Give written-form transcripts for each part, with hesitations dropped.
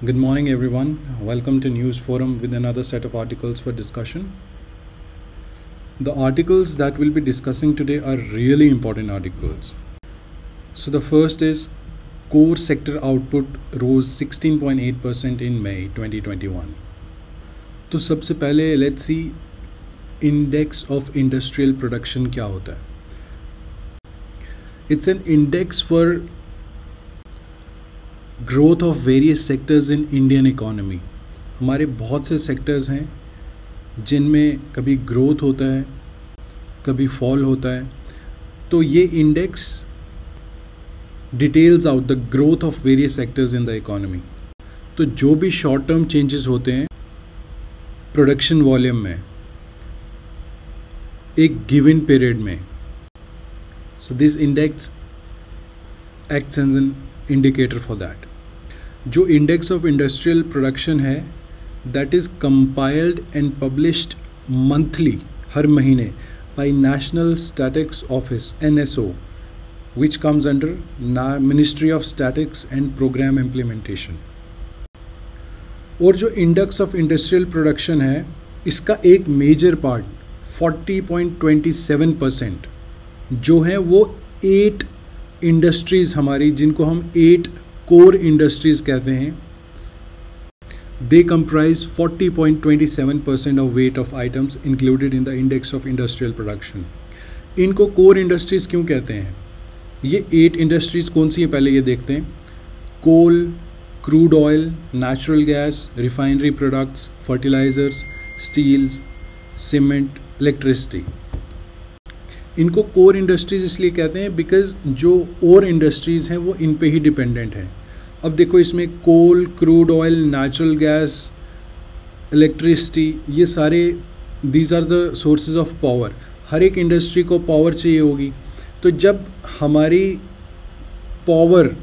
Good morning, everyone. Welcome to News Forum with another set of articles for discussion. The articles that we'll be discussing today are really important articles. So the first is core sector output rose 16.8% in May 2021. तो सबसे पहले let's see index of industrial production क्या होता है. It's an index for growth of various sectors in Indian economy. हमारे बहुत से sectors हैं जिनमें कभी ग्रोथ होता है, कभी फॉल होता है. तो ये index details out the growth of various sectors in the economy. तो जो भी शॉर्ट टर्म चेंजेस होते हैं प्रोडक्शन वॉल्यूम में एक गिवन पीरियड में, so this index acts as an indicator for that. जो इंडेक्स ऑफ इंडस्ट्रियल प्रोडक्शन है that is compiled and published monthly, हर महीने, by National Statistics Office NSO, which comes under Ministry of Statistics and Programme Implementation. और जो index of industrial production है इसका एक major part 40.27% जो है वो 8 इंडस्ट्रीज़ हमारी, जिनको हम 8 कोर इंडस्ट्रीज़ कहते हैं, they comprise 40.27% of weight of items included in the index of industrial production. इनको कोर इंडस्ट्रीज़ क्यों कहते हैं? ये 8 इंडस्ट्रीज़ कौन सी हैं पहले ये देखते हैं. Coal, crude oil, natural gas, refinery products, fertilizers, steels, cement, electricity. इनको कोर इंडस्ट्रीज़ इसलिए कहते हैं बिकॉज जो और इंडस्ट्रीज़ हैं वो इन पे ही डिपेंडेंट हैं. अब देखो इसमें coal, crude oil, natural gas, electricity, ये सारे these are the sources of power. हर एक इंडस्ट्री को पावर चाहिए होगी. तो जब हमारी पावर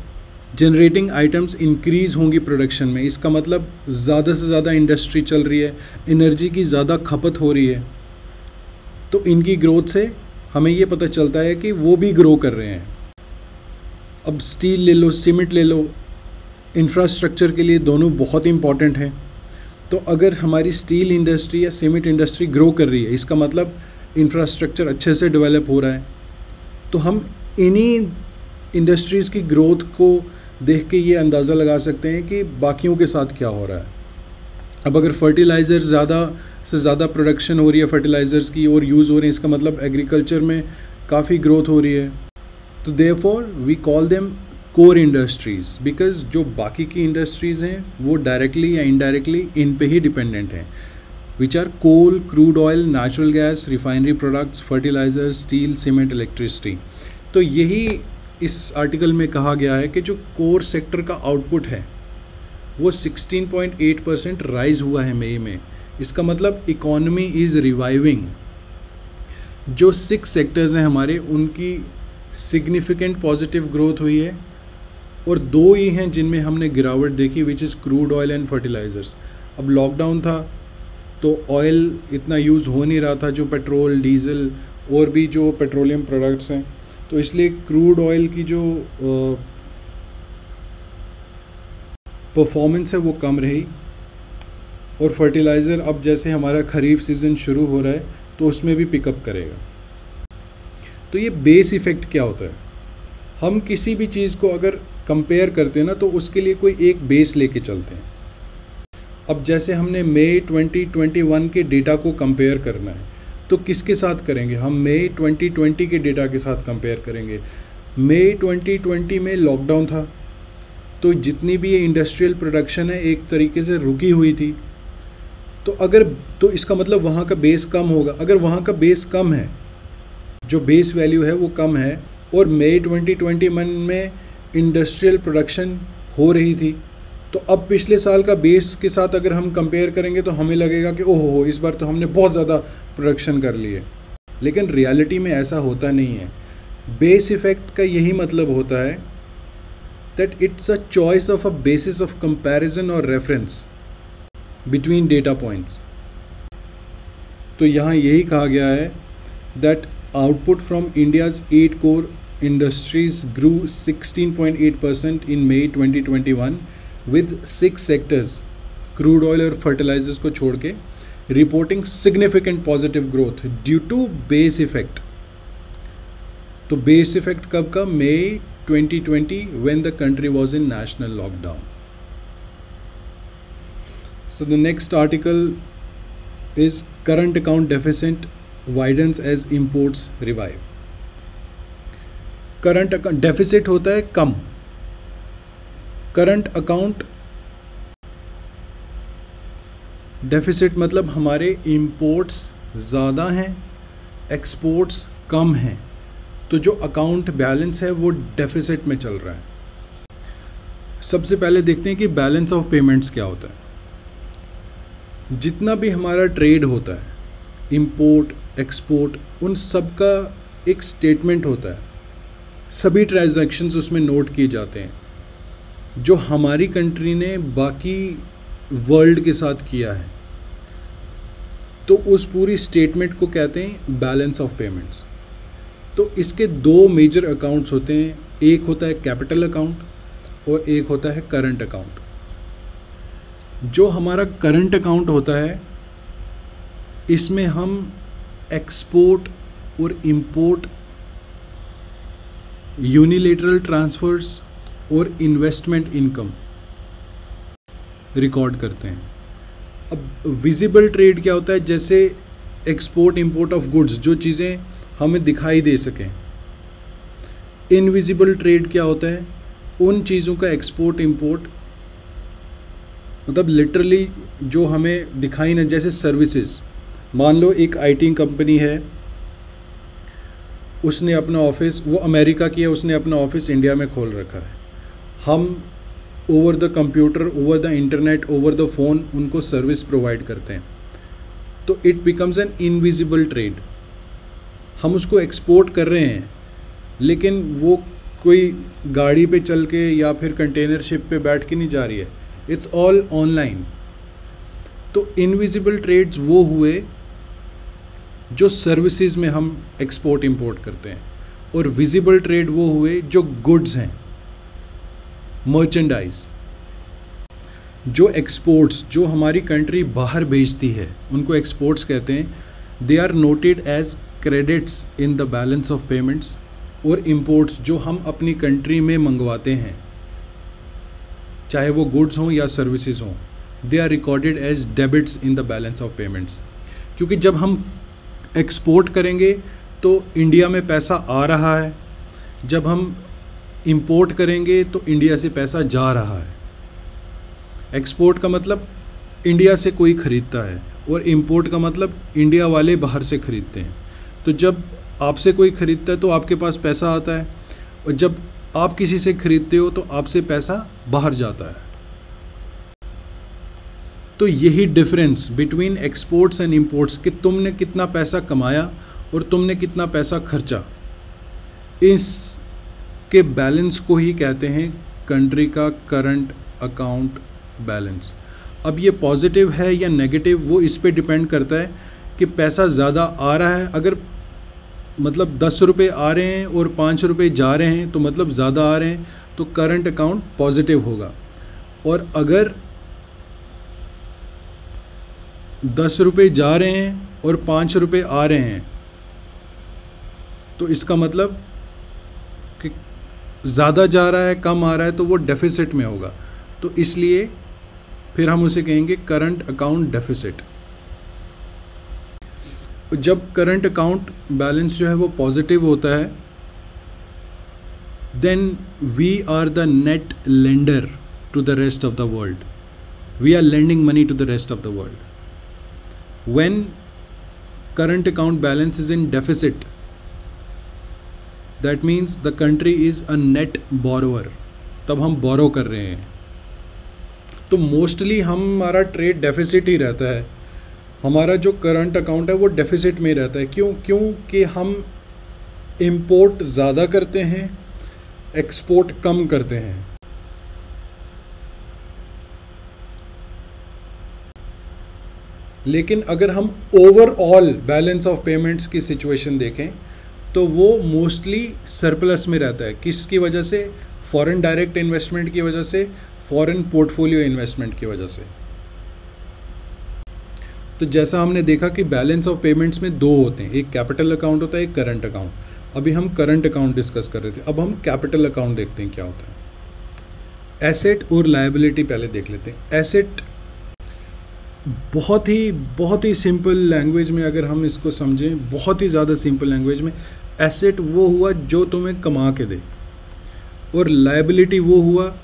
जनरेटिंग आइटम्स इंक्रीज़ होंगी प्रोडक्शन में, इसका मतलब ज़्यादा से ज़्यादा इंडस्ट्री चल रही है, एनर्जी की ज़्यादा खपत हो रही है, तो इनकी ग्रोथ से हमें ये पता चलता है कि वो भी ग्रो कर रहे हैं. अब स्टील ले लो, सीमेंट ले लो, इंफ्रास्ट्रक्चर के लिए दोनों बहुत इंपॉर्टेंट हैं. तो अगर हमारी स्टील इंडस्ट्री या सीमेंट इंडस्ट्री ग्रो कर रही है, इसका मतलब इंफ्रास्ट्रक्चर अच्छे से डेवलप हो रहा है. तो हम इन्हीं इंडस्ट्रीज़ की ग्रोथ को देख के ये अंदाज़ा लगा सकते हैं कि बाकियों के साथ क्या हो रहा है. अब अगर फर्टिलाइज़र ज़्यादा से ज़्यादा प्रोडक्शन हो रही है फर्टिलाइज़र्स की और यूज़ हो रही है, इसका मतलब एग्रीकल्चर में काफ़ी ग्रोथ हो रही है. तो therefore we call them core industries because जो बाकी की इंडस्ट्रीज़ हैं वो डायरेक्टली या इनडायरेक्टली इन पे ही डिपेंडेंट हैं, which are coal, crude oil, natural gas, refinery products, fertiliser, steel, cement, electricity. तो यही इस आर्टिकल में कहा गया है कि जो कोर सेक्टर का आउटपुट है वो 16.8% राइज हुआ है मई में. इसका मतलब इकॉनमी इज़ रिवाइविंग. जो 6 सेक्टर्स हैं हमारे उनकी सिग्निफिकेंट पॉजिटिव ग्रोथ हुई है और 2 ही हैं जिनमें हमने गिरावट देखी, which is crude oil and fertilisers. अब लॉकडाउन था तो ऑयल इतना यूज़ हो नहीं रहा था, जो पेट्रोल, डीजल और भी जो पेट्रोलियम प्रोडक्ट्स हैं, तो इसलिए क्रूड ऑयल की जो परफॉर्मेंस है वो कम रही. और फर्टिलाइज़र अब जैसे हमारा ख़रीफ सीज़न शुरू हो रहा है तो उसमें भी पिकअप करेगा. तो ये बेस इफ़ेक्ट क्या होता है? हम किसी भी चीज़ को अगर कंपेयर करते हैं ना तो उसके लिए कोई एक बेस लेके चलते हैं. अब जैसे हमने मई 2021 के डेटा को कंपेयर करना है तो किसके साथ करेंगे? हम मई 2020 के डेटा के साथ कंपेयर करेंगे. मई 2020 में लॉकडाउन था तो जितनी भी ये इंडस्ट्रियल प्रोडक्शन है एक तरीके से रुकी हुई थी. तो इसका मतलब वहाँ का बेस कम होगा. अगर वहाँ का बेस कम है, जो बेस वैल्यू है वो कम है, और मई 2021 में इंडस्ट्रियल प्रोडक्शन हो रही थी, तो अब पिछले साल का बेस के साथ अगर हम कंपेयर करेंगे तो हमें लगेगा कि ओहो इस बार तो हमने बहुत ज़्यादा प्रोडक्शन कर ली है. लेकिन रियलिटी में ऐसा होता नहीं है. बेस इफ़ेक्ट का यही मतलब होता है that it's a choice of a basis of comparison और रेफरेंस बिटवीन डेटा पॉइंट्स. तो यहाँ यही कहा गया है that output from India's 8 core industries grew 16.8% in May 2021 with 6 sectors, crude oil और फर्टिलाइजर्स को छोड़ के, reporting significant positive growth due to base effect. तो बेस इफेक्ट कब का? मई 2020 when the country was in national lockdown. So the next article is current account deficit widens as imports revive. Current account deficit होता है कम, current account deficit मतलब हमारे imports ज़्यादा हैं, एक्सपोर्ट्स कम हैं, तो जो अकाउंट बैलेंस है वो डेफिसिट में चल रहा है। सबसे पहले देखते हैं कि बैलेंस ऑफ पेमेंट्स क्या होता है। जितना भी हमारा ट्रेड होता है, इंपोर्ट एक्सपोर्ट, उन सब का एक स्टेटमेंट होता है, सभी ट्रांजैक्शंस उसमें नोट किए जाते हैं जो हमारी कंट्री ने बाकी वर्ल्ड के साथ किया है। तो उस पूरी स्टेटमेंट को कहते हैं बैलेंस ऑफ पेमेंट्स। तो इसके 2 मेजर अकाउंट्स होते हैं, एक होता है कैपिटल अकाउंट और एक होता है करंट अकाउंट। जो हमारा करंट अकाउंट होता है, इसमें हम एक्सपोर्ट और इंपोर्ट, यूनिलेटरल ट्रांसफर्स और इन्वेस्टमेंट इनकम रिकॉर्ड करते हैं। अब विजिबल ट्रेड क्या होता है? जैसे एक्सपोर्ट इंपोर्ट ऑफ गुड्स, जो चीज़ें हमें दिखाई दे सकें। इनविजिबल ट्रेड क्या होता है? उन चीज़ों का एक्सपोर्ट इंपोर्ट, मतलब लिटरली जो हमें दिखाई ना, जैसे सर्विसेज। मान लो एक आईटी कंपनी है, उसने अपना ऑफिस, वो अमेरिका की है, उसने अपना ऑफिस इंडिया में खोल रखा है। हम over the computer, over the internet, over the phone उनको सर्विस प्रोवाइड करते हैं। तो it becomes an invisible trade. हम उसको एक्सपोर्ट कर रहे हैं, लेकिन वो कोई गाड़ी पे चल के या फिर कंटेनर शिप पे बैठ के नहीं जा रही है, इट्स ऑल ऑनलाइन। तो इनविजिबल ट्रेड्स वो हुए जो सर्विसेज में हम एक्सपोर्ट इंपोर्ट करते हैं, और विजिबल ट्रेड वो हुए जो गुड्स हैं, मर्चेंडाइज। जो एक्सपोर्ट्स, जो हमारी कंट्री बाहर भेजती है, उनको एक्सपोर्ट्स कहते हैं। They are noted as credits in the balance of payments. और इंपोर्ट्स जो हम अपनी कंट्री में मंगवाते हैं, चाहे वो गुड्स हों या सर्विसेज हों, they are recorded as debits in the balance of payments. क्योंकि जब हम एक्सपोर्ट करेंगे तो इंडिया में पैसा आ रहा है, जब हम इंपोर्ट करेंगे तो इंडिया से पैसा जा रहा है। एक्सपोर्ट का मतलब इंडिया से कोई ख़रीदता है, और इंपोर्ट का मतलब इंडिया वाले बाहर से ख़रीदते हैं। तो जब आपसे कोई ख़रीदता है तो आपके पास पैसा आता है, और जब आप किसी से ख़रीदते हो तो आपसे पैसा बाहर जाता है। तो यही difference between exports and imports, कि तुमने कितना पैसा कमाया और तुमने कितना पैसा खर्चा, इसके बैलेंस को ही कहते हैं कंट्री का करंट अकाउंट बैलेंस। अब ये पॉजिटिव है या नेगेटिव, वो इस पे डिपेंड करता है कि पैसा ज़्यादा आ रहा है। अगर मतलब 10 रुपये आ रहे हैं और 5 रुपये जा रहे हैं, तो मतलब ज़्यादा आ रहे हैं, तो करंट अकाउंट पॉजिटिव होगा। और अगर 10 रुपये जा रहे हैं और 5 रुपये आ रहे हैं, तो इसका मतलब कि ज़्यादा जा रहा है, कम आ रहा है, तो वो डेफिसिट में होगा। तो इसलिए फिर हम उसे कहेंगे करंट अकाउंट डेफिसिट। जब करंट अकाउंट बैलेंस जो है वो पॉजिटिव होता है, then we are the net lender to the rest of the world. We are lending money to the rest of the world. When current account balance is in deficit, that means the country is a net borrower. तब हम बोरो कर रहे हैं, तो mostly हमारा trade deficit ही रहता है। हमारा जो करंट अकाउंट है वो डेफिसिट में रहता है। क्योंकि हम इंपोर्ट ज़्यादा करते हैं, एक्सपोर्ट कम करते हैं। लेकिन अगर हम ओवरऑल बैलेंस ऑफ पेमेंट्स की सिचुएशन देखें तो वो मोस्टली सरप्लस में रहता है। किसकी वजह से? फॉरेन डायरेक्ट इन्वेस्टमेंट की वजह से, फॉरेन पोर्टफोलियो इन्वेस्टमेंट की वजह से। तो जैसा हमने देखा कि बैलेंस ऑफ पेमेंट्स में दो होते हैं, एक कैपिटल अकाउंट होता है, एक करंट अकाउंट। अभी हम करंट अकाउंट डिस्कस कर रहे थे, अब हम कैपिटल अकाउंट देखते हैं क्या होता है। एसेट और लायबिलिटी पहले देख लेते हैं। एसेट बहुत ही सिंपल लैंग्वेज में अगर हम इसको समझें, बहुत ही ज़्यादा सिंपल लैंग्वेज में, एसेट वो हुआ जो तुम्हें कमा के दे, और लायबिलिटी वो हुआ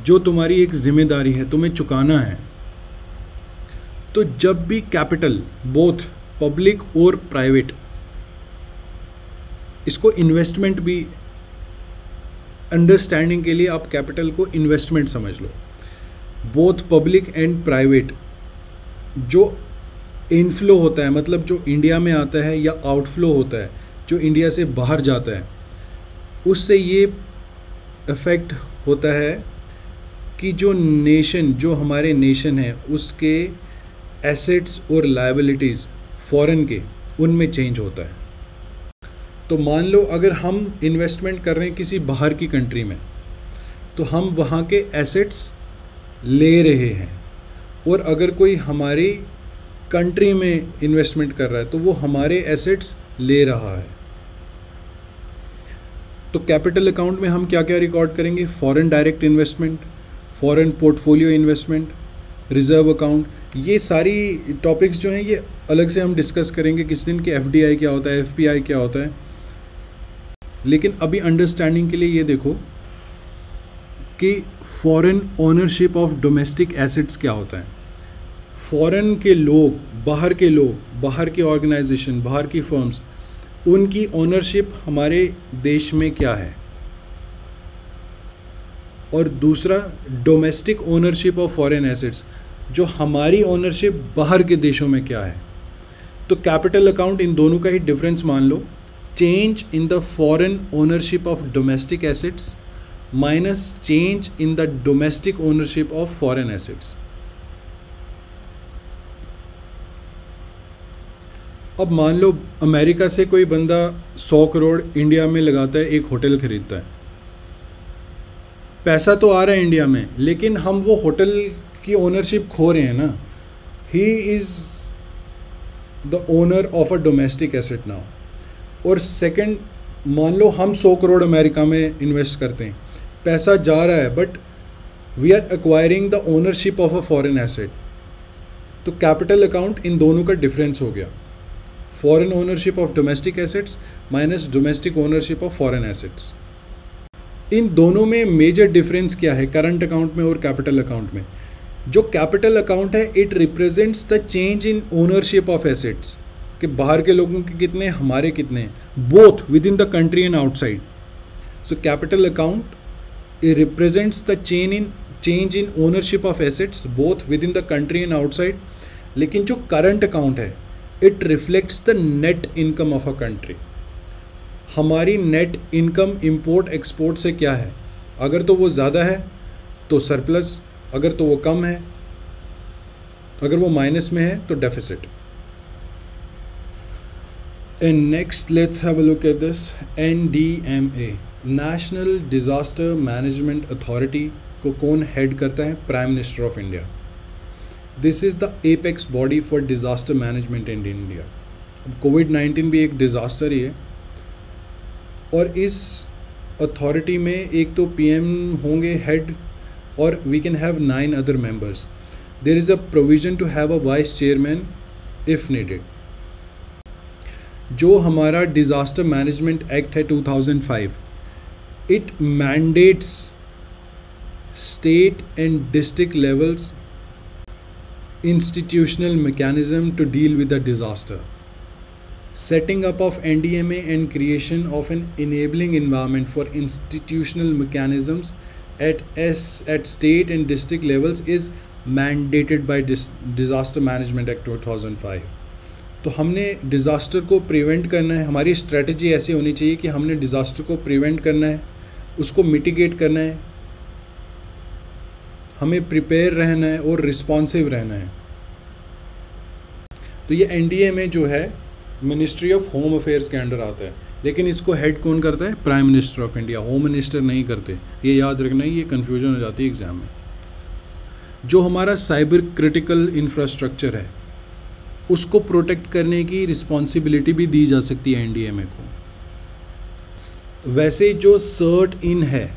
जो तुम्हारी एक जिम्मेदारी है, तुम्हें चुकाना है। तो जब भी कैपिटल, बोथ पब्लिक और प्राइवेट, इसको इन्वेस्टमेंट भी, अंडरस्टैंडिंग के लिए आप कैपिटल को इन्वेस्टमेंट समझ लो। बोथ पब्लिक एंड प्राइवेट, जो इनफ्लो होता है, मतलब जो इंडिया में आता है, या आउटफ्लो होता है जो इंडिया से बाहर जाता है, उससे ये इफ़ेक्ट होता है कि जो नेशन, जो हमारे नेशन है, उसके एसेट्स और लायबिलिटीज़ फॉरेन के, उनमें चेंज होता है। तो मान लो अगर हम इन्वेस्टमेंट कर रहे हैं किसी बाहर की कंट्री में, तो हम वहाँ के एसेट्स ले रहे हैं, और अगर कोई हमारी कंट्री में इन्वेस्टमेंट कर रहा है तो वो हमारे एसेट्स ले रहा है। तो कैपिटल अकाउंट में हम क्या क्या रिकॉर्ड करेंगे? Foreign direct investment, foreign portfolio investment, reserve account, ये सारी टॉपिक्स जो हैं ये अलग से हम डिस्कस करेंगे किस दिन कि एफडीआई क्या होता है, एफपीआई क्या होता है। लेकिन अभी अंडरस्टैंडिंग के लिए ये देखो कि foreign ownership of domestic assets क्या होता है। फॉरेन के लोग, बाहर के लोग, बाहर की ऑर्गेनाइजेशन, बाहर की फर्म्स, उनकी ओनरशिप हमारे देश में क्या है, और दूसरा domestic ownership of foreign assets, जो हमारी ओनरशिप बाहर के देशों में क्या है। तो कैपिटल अकाउंट इन दोनों का ही डिफरेंस मान लो, change in the foreign ownership of domestic assets minus change in the domestic ownership of foreign assets. अब मान लो अमेरिका से कोई बंदा 100 करोड़ इंडिया में लगाता है, एक होटल खरीदता है, पैसा तो आ रहा है इंडिया में, लेकिन हम वो होटल की ओनरशिप खो रहे हैं ना। He is the owner of a domestic asset now. और सेकंड, मान लो हम 100 करोड़ अमेरिका में इन्वेस्ट करते हैं, पैसा जा रहा है, but we are acquiring the ownership of a foreign asset. तो कैपिटल अकाउंट इन दोनों का डिफरेंस हो गया, foreign ownership of domestic assets minus domestic ownership of foreign assets. इन दोनों में मेजर डिफरेंस क्या है करंट अकाउंट में और कैपिटल अकाउंट में? जो कैपिटल अकाउंट है, it represents the change in ownership of assets, कि बाहर के लोगों के कितने, हमारे कितने, both with in the country and outside. So capital account it represents the change in ownership of assets both within the country and outside। लेकिन जो current account है, it reflects the net income of a country। हमारी net income import export से क्या है, अगर तो वो ज़्यादा है तो surplus, अगर तो वो कम है, अगर वो माइनस में है तो deficit. And next let's have a look at this NDMA, national disaster management authority को कौन हेड करता है? Prime minister of India. This is the apex body for disaster management in India. अब कोविड-19 भी एक डिज़ास्टर ही है, और इस अथॉरिटी में एक तो पीएम होंगे हेड, और we can have 9 other members. There is a provision to have a vice chairman if needed. जो हमारा डिज़ास्टर मैनेजमेंट एक्ट है 2005, it mandates state and district levels institutional mechanism to deal with the disaster, setting up of NDMA and creation of an enabling environment for institutional mechanisms at state and district levels is mandated by Disaster Management Act 2005। तो हमने disaster को prevent करना है, हमारी strategy ऐसी होनी चाहिए कि हमने डिज़ास्टर को प्रिवेंट करना है, उसको मिटिगेट करना है, हमें प्रिपेयर रहना है और रिस्पॉन्सिव रहना है। तो ये एनडीएमए जो है मिनिस्ट्री ऑफ होम अफेयर्स के अंडर आता है। लेकिन इसको हेड कौन करता है? Prime minister of India, home minister नहीं करते। ये याद रखना, ये कन्फ्यूजन हो जाती है एग्ज़ाम में। जो हमारा साइबर क्रिटिकल इंफ्रास्ट्रक्चर है उसको प्रोटेक्ट करने की रिस्पॉन्सिबिलिटी भी दी जा सकती है एनडीएमए को। वैसे जो सर्ट इन है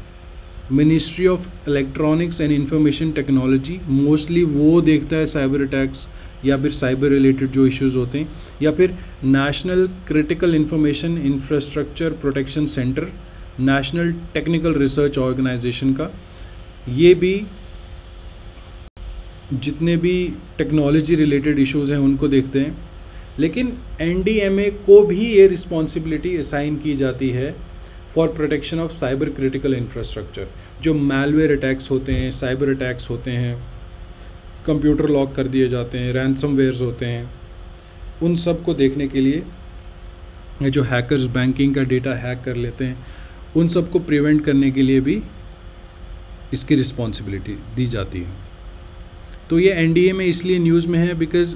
ministry of electronics and information technology, mostly वो देखता है साइबर अटैक्स या फिर साइबर रिलेटेड जो इश्यूज होते हैं, या फिर national critical information infrastructure protection centre, national technical research organisation का, ये भी जितने भी टेक्नोलॉजी रिलेटेड इश्यूज हैं उनको देखते हैं। लेकिन एनडीएमए को भी ये रिस्पॉन्सिबिलिटी असाइन की जाती है for protection of cyber critical infrastructure. जो मैलवेयर अटैक्स होते हैं, साइबर अटैक्स होते हैं, कंप्यूटर लॉक कर दिए जाते हैं, रैंसमवेयर्स होते हैं, उन सब को देखने के लिए जो हैकर्स बैंकिंग का डेटा हैक कर लेते हैं, उन सब को प्रिवेंट करने के लिए भी इसकी रिस्पॉन्सिबिलिटी दी जाती है। तो ये एनडीए में इसलिए न्यूज़ में है बिकॉज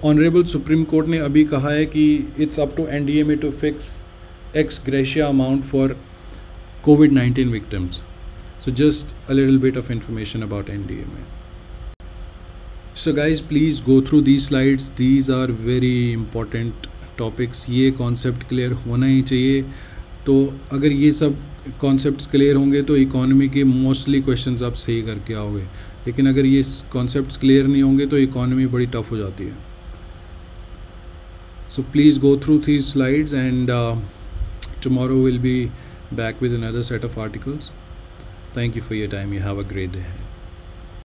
ऑनरेबल सुप्रीम कोर्ट ने अभी कहा है कि it's up to NDMA to fix ex gratia amount for COVID-19 victims. So just a little bit of information about NDMA. So guys, please go through these slides. These are very important topics. ये concept clear होना ही चाहिए। तो अगर ये सब concepts clear होंगे तो economy के mostly questions आप सही करके आओगे, लेकिन अगर ये concepts clear नहीं होंगे तो economy बड़ी tough हो जाती है। So please go through these slides and tomorrow we'll be back with another set of articles. Thank you for your time. You have a great day.